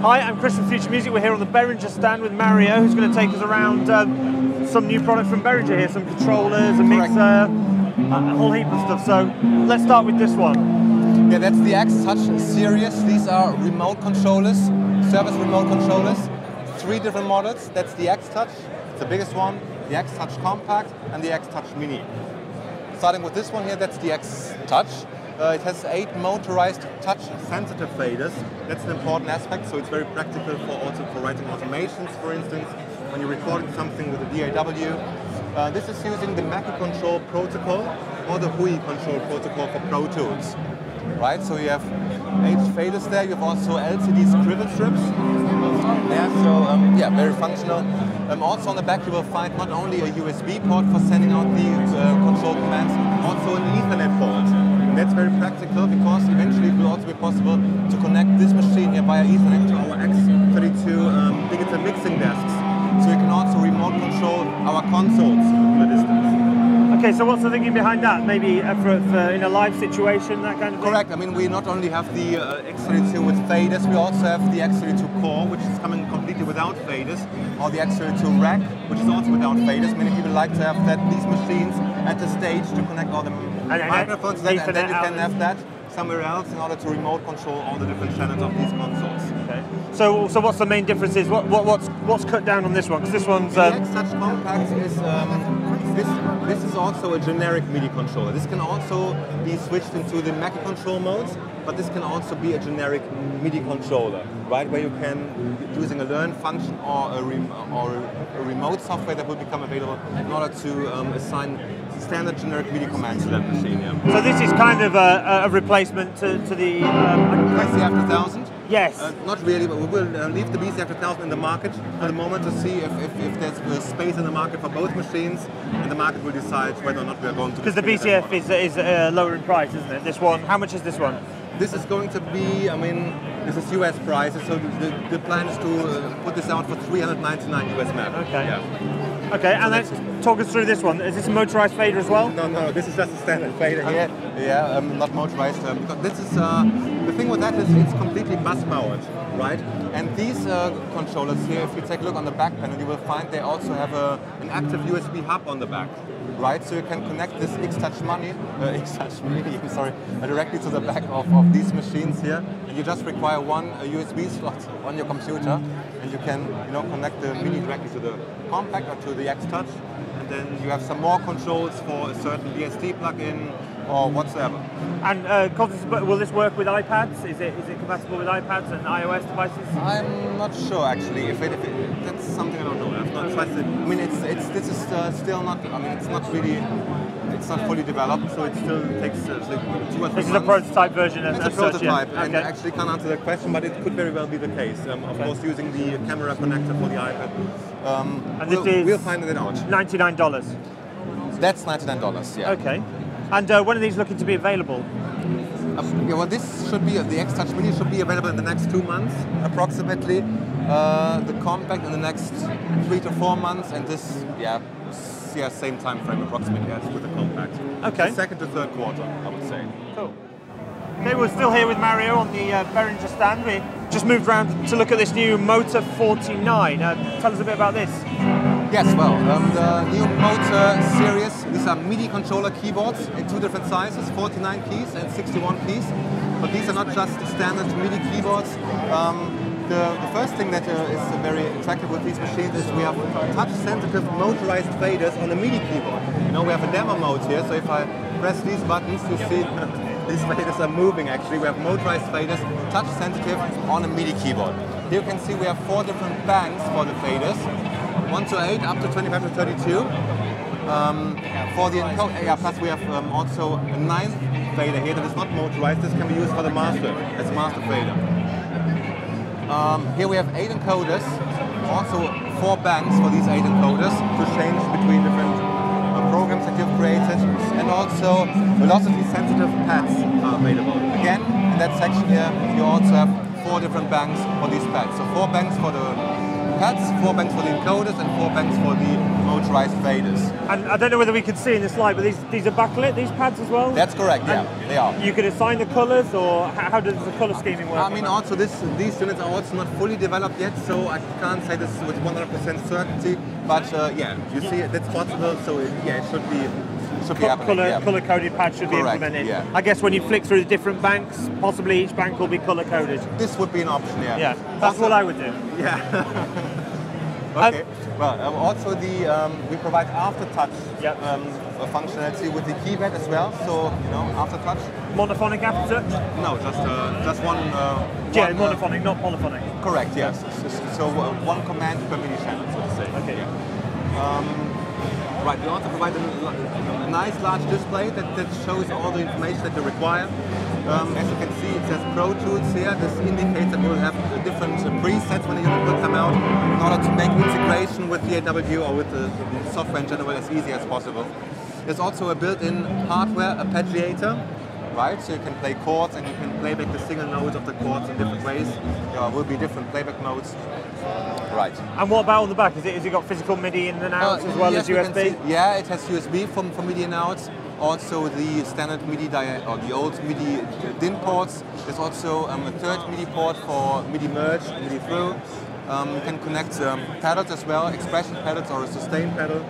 Hi, I'm Chris from Future Music. We're here on the Behringer stand with Mario, who's going to take us around some new products from Behringer here, some controllers, a mixer, a whole heap of stuff. So let's start with this one. Yeah, that's the X Touch Series. These are remote controllers, service remote controllers. 3 different models. That's the X Touch, the biggest one, the X Touch Compact, and the X Touch Mini. Starting with this one here, that's the X Touch. It has 8 motorized touch-sensitive faders. That's an important aspect, so it's very practical for writing automations, for instance, when you're recording something with a DAW. This is using the Mackie control protocol or the Hui control protocol for Pro Tools. Right, so you have 8 faders there. You have also LCD scribble strips. Yeah, so yeah, very functional. Also on the back you will find not only a USB port for sending out the control commands, also an Ethernet port. That's very practical because eventually it will also be possible to connect this machine here via Ethernet to our X32 digital mixing desks. So you can also remote control our consoles from a distance. Okay, so what's the thinking behind that? Maybe for in a live situation, that kind of thing? Correct. I mean, we not only have the X32 with faders, we also have the X32 Core, which is coming completely without faders, or the X32 Rack, which is also without faders. Many people like to have these machines at the stage to connect all the microphones, and then you can have that somewhere else in order to remote control all the different channels of these consoles. Okay. So what's the main differences? What's cut down on this one? Because this one's the X Touch Compact is this is also a generic MIDI controller. This can also be switched into the Mackie control modes, but this can also be a generic MIDI controller, right? Where you can, using a learn function or a remote software that will become available in order to assign standard generic MIDI commands to that machine. Yeah. So this is kind of a replacement to the BCF2000? Yes. Not really, but we will leave the BCF2000 in the market for the moment to see if there's space in the market for both machines, and the market will decide whether or not we are going to. Because the BCF is lower in price, isn't it? This one, how much is this one? This is going to be, I mean, this is US prices, so the plan is to put this out for 399 US MEP. Okay. Yeah. Okay, so and then talk us through this one. Is this a motorized fader as well? No, this is just a standard fader here. Yeah, not motorized. Because this is the thing with that is it's completely bus powered, right? And these controllers here, if you take a look on the back panel, you will find they also have an active USB hub on the back. Right, so you can connect this X Touch MIDI, directly to the back of these machines here, and you just require one USB slot on your computer, and you can connect the MIDI directly to the Compact or to the X Touch, and then you have some more controls for a certain DST plugin or whatsoever. And will this work with iPads? Is it compatible with iPads and iOS devices? I'm not sure actually. If that's something I don't know. I've not tried it. I mean, this is still not. I mean, it's not really. It's not fully developed, so it still takes like 2 or 3 months. This is a prototype version. It's a prototype, and I actually can't answer the question, but it could very well be the case. Of course, using the camera connector for the iPad. And we'll find it out. $99. That's $99. Yeah. Okay. And when are these looking to be available? Yeah, well, this should be the X Touch Mini should be available in the next 2 months, approximately. The Compact in the next 3 to 4 months, and this, same time frame approximately as with the Compact. Okay. Second to third quarter, I would say. Cool. Okay, we're still here with Mario on the Behringer stand. We just moved around to look at this new Motor 49. Tell us a bit about this. Yes, well, the new Motor series, these are MIDI controller keyboards in 2 different sizes, 49 keys and 61 keys. But these are not just standard MIDI keyboards. The first thing that is very attractive with these machines is we have touch-sensitive motorized faders on a MIDI keyboard. We have a demo mode here, so if I press these buttons, you see these faders are moving actually. We have motorized faders, touch-sensitive on a MIDI keyboard. Here you can see we have 4 different bands for the faders. 1 to 8, up to 25 to 32. For the encoder, plus we have also a 9th fader here that is not motorized. This can be used for the master, as master fader. Here we have 8 encoders, also 4 bands for these 8 encoders to change between different programs that you've created, and also velocity sensitive pads are available. Again, in that section here, you also have 4 different banks for these pads. So 4 banks for the pads, 4 banks for the encoders, and 4 banks for the motorized faders. And I don't know whether we can see in this slide, but these are backlit, these pads as well? That's correct, yeah, they are. You can assign the colours, or how does the colour scheming work? I mean, also these units are also not fully developed yet, so I can't say this with 100% certainty, but yeah, you see that's possible, so it should be happening. Colour-coded pads should be implemented. Yeah. I guess when you flick through the different banks, possibly each bank will be colour-coded. This would be an option, yeah. Yeah, that's what I would do. Yeah. Okay. Well, also we provide after-touch functionality with the keypad as well. So after-touch. Monophonic after-touch? No, just one. Monophonic, not polyphonic. Correct. Yes. So one command per MIDI channel, so to say. Okay. Yeah. Right. We also provide a nice large display that shows all the information that you require. As you can see, it says Pro Tools here. This indicates that we will have different presets when the unit will come out in order to make integration with the DAW or with the software in general as easy as possible. There's also a built-in hardware arpeggiator, right? So you can play chords and you can play back the single notes of the chords in different ways. There will be different playback modes. Right. And what about on the back? Has it got physical MIDI in and out as well as USB? Yeah, it has USB for MIDI in and outs. Also the standard MIDI or the old MIDI DIN ports. There's also a third MIDI port for MIDI merge, MIDI through. You can connect pedals as well, expression pedals or a sustain pedal.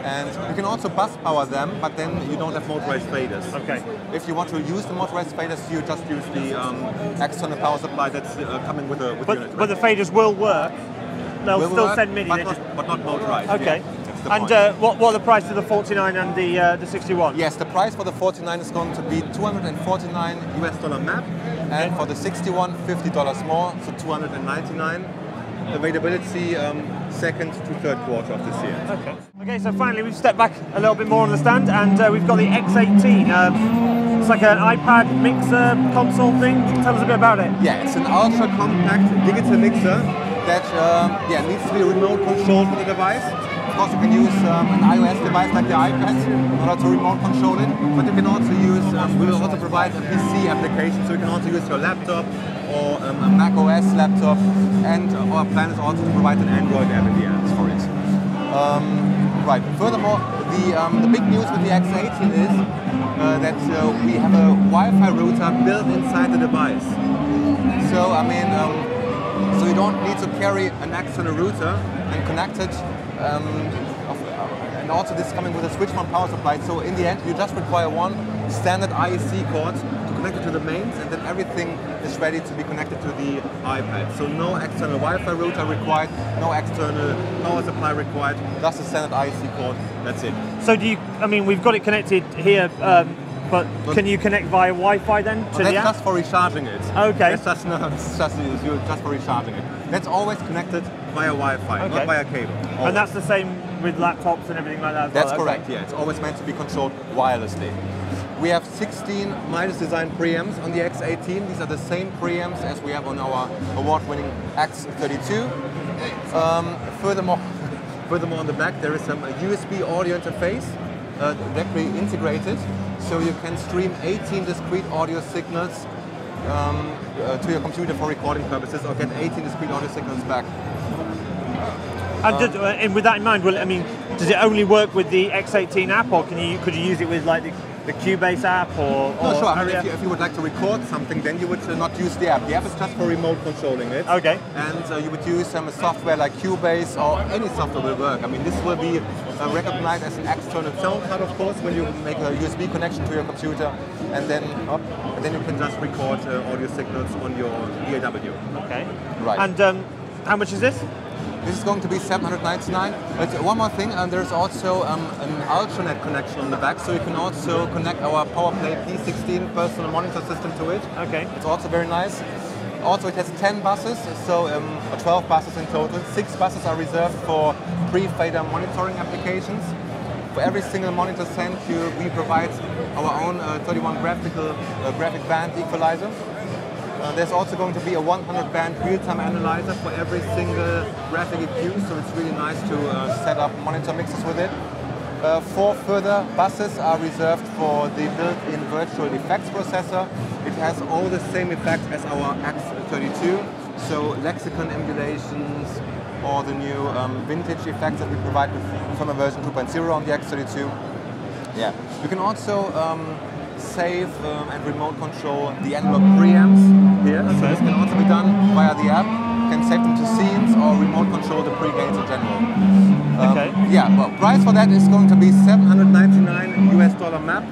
And you can also bus power them, but then you don't have motorized faders. Okay. If you want to use the motorized faders, you just use the external power supply that's coming with the unit. Right? But the faders will work. They'll still send MIDI, but not motorized. Okay. Yeah, and what are the price of the 49 and the 61? Yes, the price for the 49 is going to be $249 US MAP, and for the 61, $50 more, so $299. Availability second to third quarter of this year. Okay. Okay, so finally we've stepped back a little bit more on the stand, and we've got the X18. It's like an iPad mixer console thing. Tell us a bit about it. Yeah, it's an ultra compact digital mixer that needs to be remote controlled with the device. Of course, you can use an iOS device like the iPad in order to remote control it, but you can also use, we will also provide a PC application, so you can also use your laptop or a Mac OS laptop, and our plan is also to provide an Android app in the end for it. Right. Furthermore, the big news with the X18 is that we have a Wi-Fi router built inside the device. So I mean, so you don't need to carry an external router and connect it. And also this is coming with a switch from power supply. So in the end, you just require one standard IEC cord to connect it to the mains, and then everything is ready to be connected to the iPad. So no external Wi-Fi router required, no external power supply required, just a standard IEC cord. That's it. So we've got it connected here. But can you connect via Wi-Fi then to the app? That's just for recharging it. Okay. That's just for recharging it. That's always connected via Wi-Fi, not via cable. Always. And that's the same with laptops and everything like that as well? That's correct, yeah. It's always meant to be controlled wirelessly. We have 16 Midas design preamps on the X18. These are the same preamps as we have on our award-winning X32. Furthermore, on the back there is some USB audio interface directly integrated. So you can stream 18 discrete audio signals to your computer for recording purposes, or get 18 discrete audio signals back. And with that in mind, does it only work with the X18 app, or could you use it with like the Cubase app or no, sure. If you would like to record something, then you would not use the app. The app is just for remote controlling it. Okay. And you would use some software like Cubase, or any software will work. This will be recognized as an external sound card, of course, when you make a USB connection to your computer, and then you can just record audio signals on your DAW. Okay. Right. And how much is this? This is going to be $799. But one more thing, there's also an Ultranet connection on the back, so you can also connect our PowerPlay P16 personal monitor system to it. Okay. It's also very nice. Also, it has 10 buses, so 12 buses in total. 6 buses are reserved for pre-fader monitoring applications. For every single monitor sent, we provide our own 31 graphic band equalizer. There's also going to be a 100-band real-time analyzer for every single graphic EQ, so it's really nice to set up monitor mixes with it. 4 further buses are reserved for the built-in virtual effects processor. It has all the same effects as our X32, so lexicon emulations, or the new vintage effects that we provide with firmware version 2.0 on the X32. Yeah. You can also save and remote control the analog preamps here. Okay. So this can also be done via the app. You can save them to scenes or remote control the pre-gains in general. Okay. Yeah, well, price for that is going to be $799 US map,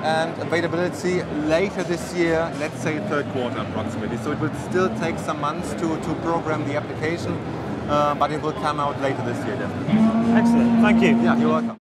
and availability later this year, let's say third quarter approximately. So it will still take some months to program the application, but it will come out later this year definitely. Excellent, thank you. Yeah, you're welcome.